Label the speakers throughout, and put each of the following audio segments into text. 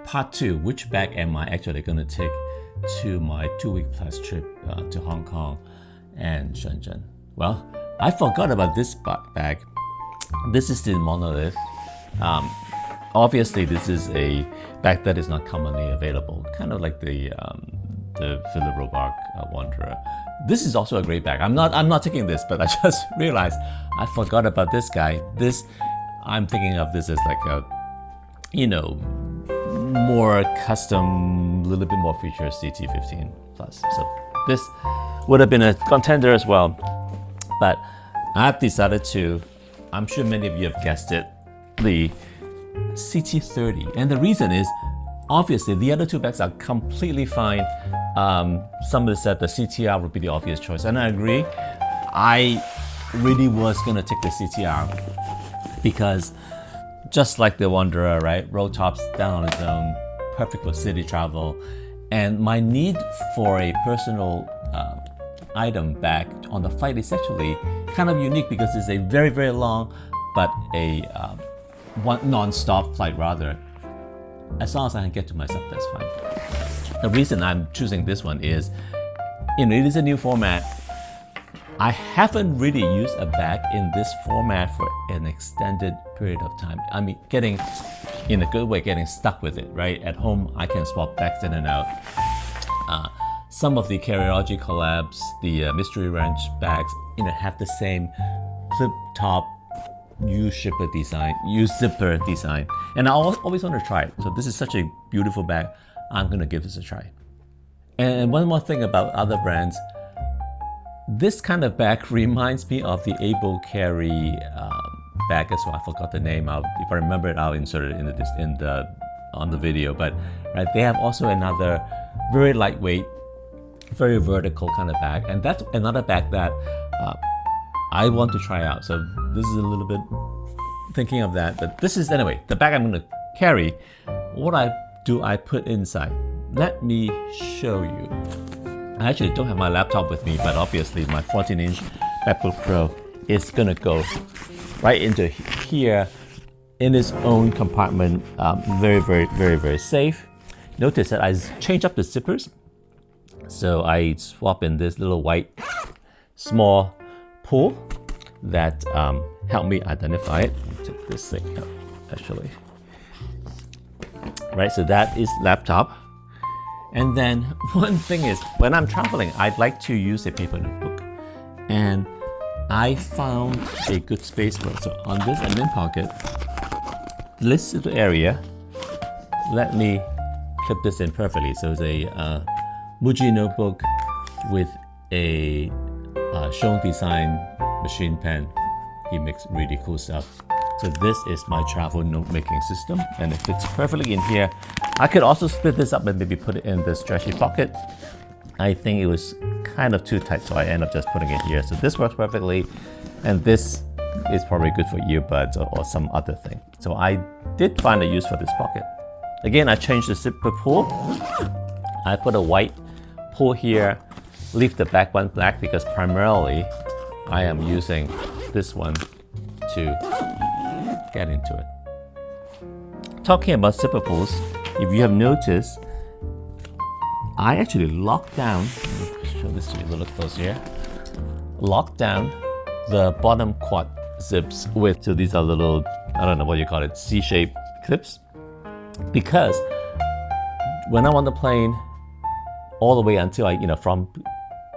Speaker 1: part 2, which bag am I actually going to take to my 2-week plus trip to Hong Kong and Shenzhen? Well, I forgot about this bag. This is the Monolith. Obviously, this is a bag that is not commonly available, kind of like the Philippe Robach Wanderer. This is also a great bag. I'm not taking this, but I just realized I forgot about this guy. I'm thinking of this as like a, more custom, little bit more features CT15 Plus. So this would have been a contender as well. But I've decided to, I'm sure many of you have guessed it, the CT30. And the reason is, obviously, the other two bags are completely fine. Somebody said the CTR would be the obvious choice, and I agree. I really was gonna take the CTR because just like the Wanderer, right? Roll tops down on its own, perfect for city travel. And my need for a personal item bag on the flight is actually kind of unique because it's a very, very long, but a non-stop flight rather. As long as I can get to myself, that's fine. The reason I'm choosing this one is, it is a new format. I haven't really used a bag in this format for an extended period of time. I mean, in a good way, getting stuck with it, right? At home, I can swap bags in and out. Some of the Carriology collabs, the Mystery Ranch bags, have the same flip top U-zipper design, and I always want to try it. So this is such a beautiful bag. I'm gonna give this a try. And one more thing about other brands, this kind of bag reminds me of the Able Carry bag as well. I forgot the name. If I remember it, I'll insert it on the video. But right, they have also another very lightweight, very vertical kind of bag, and that's another bag that I want to try out. So this is a little bit thinking of that, but this is anyway the bag I'm going to carry. What I put inside? Let me show you. I actually don't have my laptop with me, but obviously my 14-inch MacBook Pro is going to go right into here in its own compartment. Very, very, very, very safe. Notice that I changed up the zippers. So I swap in this little white small pull that helped me identify it. Take this thing out, actually. Right, so that is laptop. And then one thing is, when I'm traveling, I'd like to use a paper notebook. And I found a good space for it. So on this admin pocket, this little area, let me clip this in perfectly. So it's a Muji notebook with a Shone Design machine pen. He makes really cool stuff. So this is my travel note-making system, and it fits perfectly in here. I could also split this up and maybe put it in the stretchy pocket. I think it was kind of too tight, so I end up just putting it here. So this works perfectly, and this is probably good for earbuds or some other thing. So I did find a use for this pocket. Again, I changed the zipper pull. I put a white pull here, leave the back one black because primarily I am using this one to get into it. Talking about zipper pulls, if you have noticed, I actually locked down, let me show this to you a little closer here, locked down the bottom quad zips with, so these are little, I don't know what you call it, C-shaped clips, because when I'm on the plane, all the way until from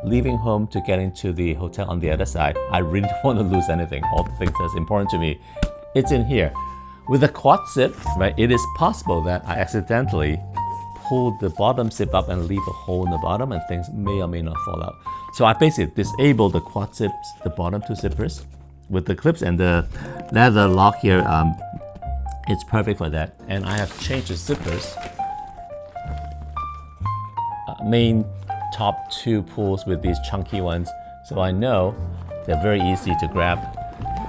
Speaker 1: leaving home to getting to the hotel on the other side, I really don't want to lose anything. All the things that's important to me, it's in here. With a quad zip, right, it is possible that I accidentally pull the bottom zip up and leave a hole in the bottom, and things may or may not fall out. So I basically disable the quad zips, the bottom two zippers, with the clips, and the leather lock here, it's perfect for that. And I have changed the zippers. Main top two pulls with these chunky ones, so I know they're very easy to grab,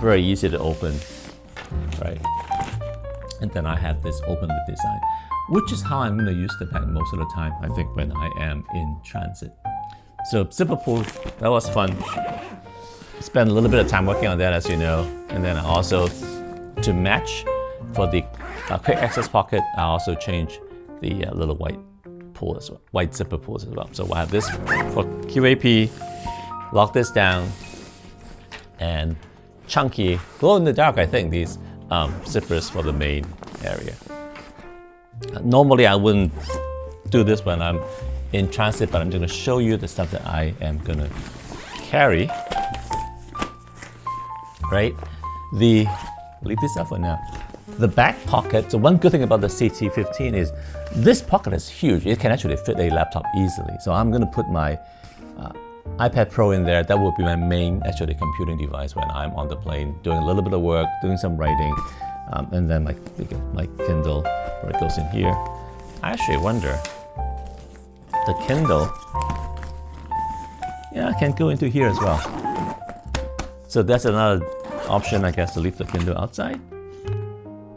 Speaker 1: very easy to open, right? And then I have this open lid design, which is how I'm going to use the bag most of the time, I think, when I am in transit. So zipper pull, that was fun. Spent a little bit of time working on that, as you know. And then I also, to match for the quick access pocket, I also changed the little white pull as well, white zipper pulls as well. So we'll have this for QAP, lock this down, and chunky, glow in the dark, I think, these zippers for the main area. Normally I wouldn't do this when I'm in transit, but I'm going to show you the stuff that I am going to carry. Right? Leave this up for now. The back pocket, so one good thing about the CT15 is this pocket is huge. It can actually fit a laptop easily. So I'm going to put my iPad Pro in there. That will be my main actually computing device when I'm on the plane, doing a little bit of work, doing some writing, and then my Kindle, where it goes in here. I actually wonder, the Kindle, yeah, can go into here as well. So that's another option, I guess, to leave the Kindle outside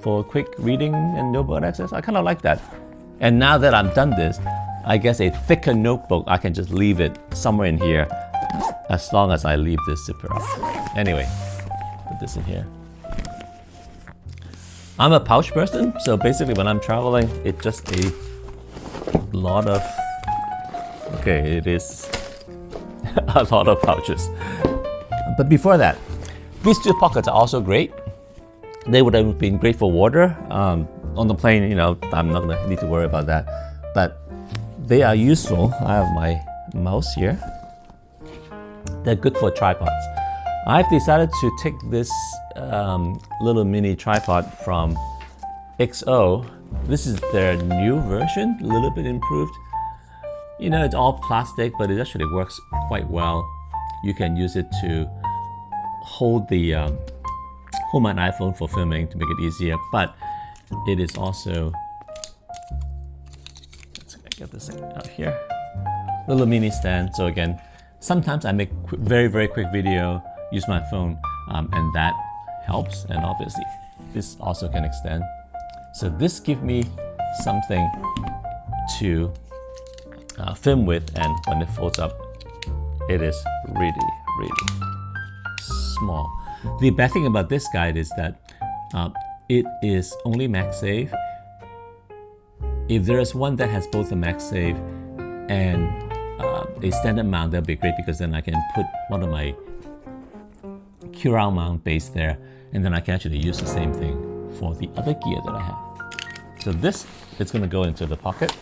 Speaker 1: for quick reading and notebook access. I kind of like that. And now that I've done this, I guess a thicker notebook, I can just leave it somewhere in here as long as I leave this zipper up. Anyway, put this in here. I'm a pouch person, so basically when I'm traveling, it's just a lot of, okay, it is a lot of pouches. But before that, these two pockets are also great. They would have been great for water. On the plane, I'm not gonna need to worry about that. But they are useful. I have my mouse here. They're good for tripods. I've decided to take this little mini tripod from XO. This is their new version, a little bit improved. It's all plastic, but it actually works quite well. You can use it to hold my iPhone for filming to make it easier, but it is also, let's get this out here, little mini stand. So again, sometimes I make very, very quick video, use my phone, and that helps. And obviously, this also can extend. So this gives me something to film with, and when it folds up, it is really, really small. The bad thing about this guide is that it is only MagSafe. If there is one that has both a MagSafe and a standard mount, that'd be great, because then I can put one of my Curau mount base there, and then I can actually use the same thing for the other gear that I have. So this is going to go into the pocket,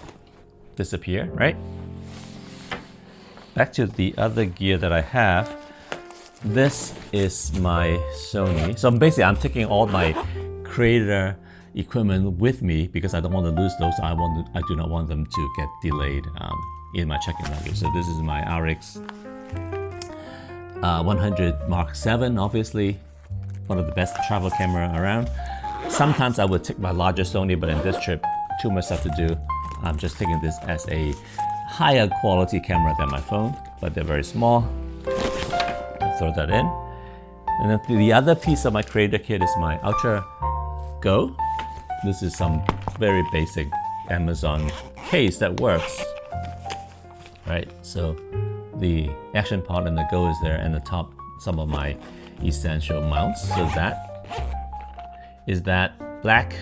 Speaker 1: disappear, right? Back to the other gear that I have. This is my Sony. So basically, I'm taking all my creator equipment with me because I don't want to lose those. I do not want them to get delayed in my check-in luggage. So this is my RX 100 Mark 7, obviously one of the best travel camera around. Sometimes I would take my larger Sony, but in this trip, too much stuff to do. I'm just taking this as a higher quality camera than my phone, but they're very small. Throw that in. And then the other piece of my creator kit is my Ultra Go. This is some very basic Amazon case that works. Right, so the action pod and the Go is there, and the top, some of my essential mounts. So that is that black.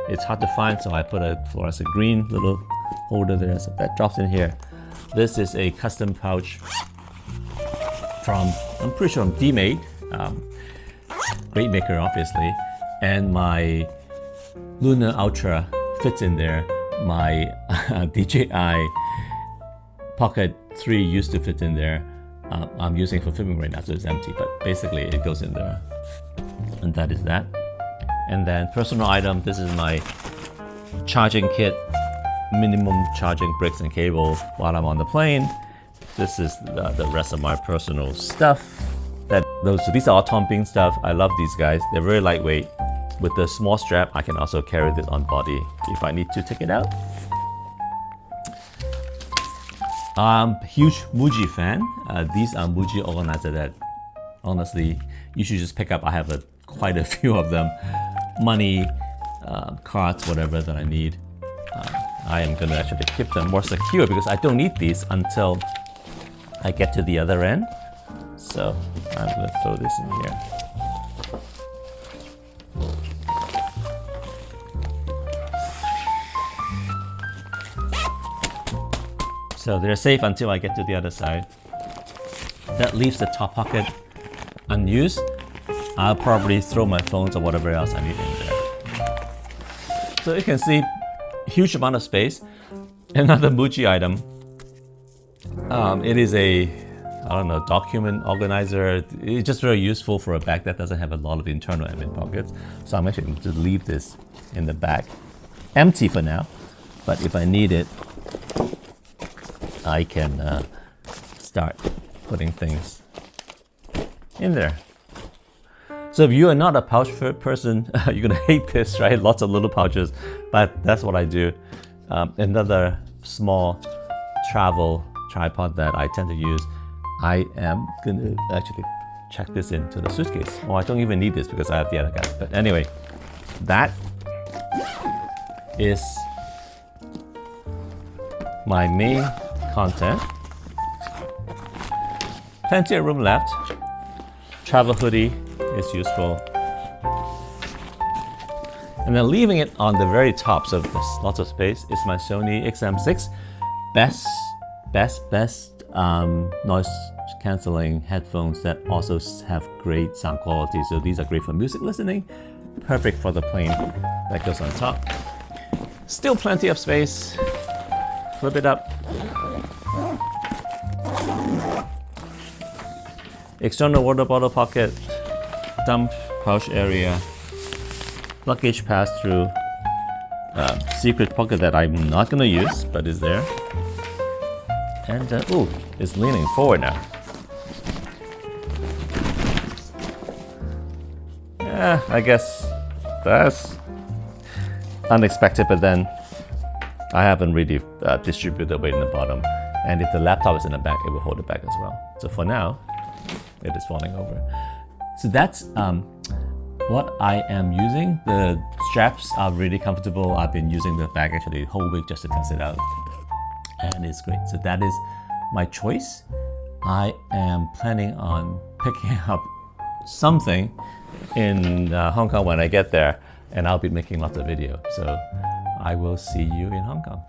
Speaker 1: It's hard to find, so I put a fluorescent green little holder there, so that drops in here. This is a custom pouch from, I'm pretty sure, D-Made, great maker obviously, and my Luna Ultra fits in there. My DJI Pocket 3 used to fit in there. I'm using it for filming right now, so it's empty, but basically it goes in there, and that is that. And then personal item, this is my charging kit, minimum charging bricks and cable while I'm on the plane. This is the rest of my personal stuff. These are all Tomping stuff. I love these guys. They're very lightweight. With the small strap, I can also carry this on body if I need to take it out. I'm a huge Muji fan. These are Muji organizer that, honestly, you should just pick up. I have quite a few of them. Money, cards, whatever that I need. I am going to actually keep them more secure because I don't need these until I get to the other end. So I'm going to throw this in here. So they're safe until I get to the other side. That leaves the top pocket unused. I'll probably throw my phones or whatever else I need in there. So you can see, huge amount of space. Another Muji item. It is a, I don't know, document organizer. It's just very useful for a bag that doesn't have a lot of internal admin pockets. So I'm actually going to leave this in the bag. Empty for now, but if I need it, I can start putting things in there. So if you are not a pouch person, you're gonna hate this, right? Lots of little pouches, but that's what I do. Another small travel tripod that I tend to use. I am gonna actually check this into the suitcase. Oh, I don't even need this because I have the other guy. But anyway, that is my main content. Plenty of room left. Travel hoodie is useful. And then leaving it on the very top, so there's lots of space, is my Sony XM6. Best noise cancelling headphones that also have great sound quality. So these are great for music listening. Perfect for the plane that goes on top. Still plenty of space. Flip it up. External water bottle pocket, dump pouch area, luggage pass-through, secret pocket that I'm not gonna use, but is there. And ooh, it's leaning forward now. Yeah, I guess that's unexpected, but then I haven't really distributed the weight in the bottom. And if the laptop is in the back, it will hold it back as well. So for now, it is falling over. So that's what I am using. The straps are really comfortable. I've been using the bag actually the whole week just to test it out. And it's great. So that is my choice. I am planning on picking up something in Hong Kong when I get there, and I'll be making lots of videos. So I will see you in Hong Kong.